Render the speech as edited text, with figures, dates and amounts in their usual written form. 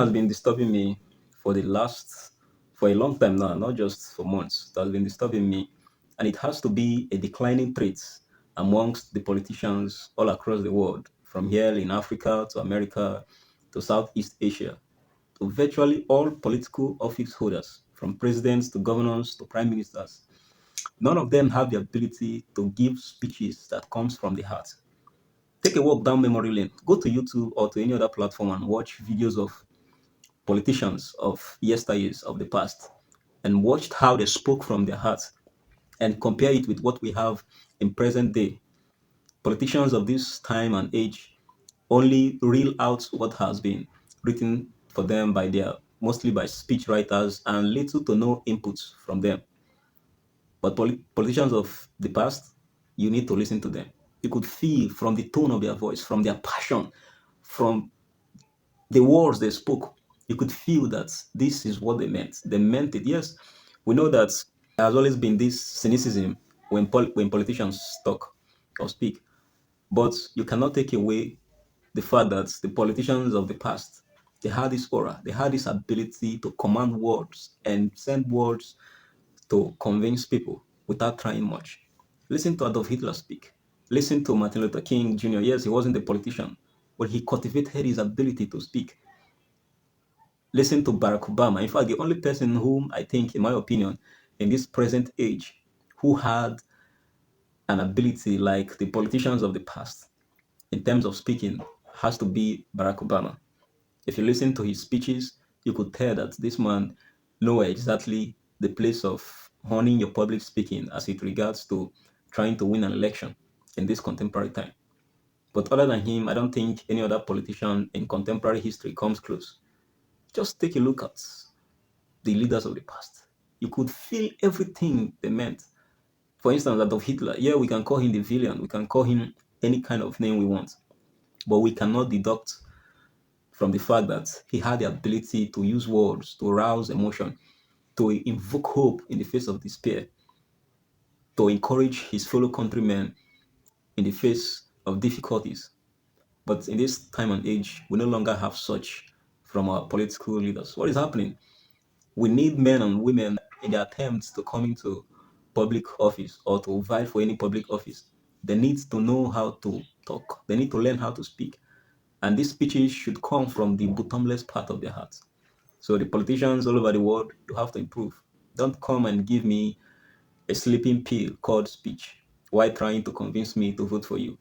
Has been disturbing me for the last for a long time now, not just for months. It has been disturbing me, and it has to be a declining trait amongst the politicians all across the world, from here in Africa to America to Southeast Asia, to virtually all political office holders, from presidents to governors to prime ministers. None of them have the ability to give speeches that comes from the heart. Take a walk down memory lane. Go to YouTube or to any other platform and watch videos of politicians of yesteryears of the past and watched how they spoke from their hearts and compare it with what we have in present day. Politicians of this time and age only reel out what has been written for them by their mostly by speech writers and little to no inputs from them. But politicians of the past, you need to listen to them. You could feel from the tone of their voice, from their passion, from the words they spoke, you could feel that this is what they meant. They meant it. Yes, we know that there has always been this cynicism when politicians talk or speak, but you cannot take away the fact that the politicians of the past, they had this aura, they had this ability to command words and send words to convince people without trying much. Listen to Adolf Hitler speak. Listen to Martin Luther King Jr. Yes, he wasn't a politician, but he cultivated his ability to speak. Listen to Barack Obama. In fact, the only person whom I think, in my opinion, in this present age, who had an ability like the politicians of the past in terms of speaking has to be Barack Obama. If you listen to his speeches, you could tell that this man knows exactly the place of honing your public speaking as it regards to trying to win an election in this contemporary time. But other than him, I don't think any other politician in contemporary history comes close. Just take a look at the leaders of the past. You could feel everything they meant. For instance, Adolf Hitler, yeah, we can call him the villain, we can call him any kind of name we want, but we cannot deduct from the fact that he had the ability to use words to arouse emotion, to invoke hope in the face of despair, to encourage his fellow countrymen in the face of difficulties. But in this time and age, we no longer have such from our political leaders. What is happening? We need men and women in their attempts to come into public office or to vie for any public office. They need to know how to talk. They need to learn how to speak. And these speeches should come from the bottomless part of their hearts. So the politicians all over the world, you have to improve. Don't come and give me a sleeping pill called speech while trying to convince me to vote for you.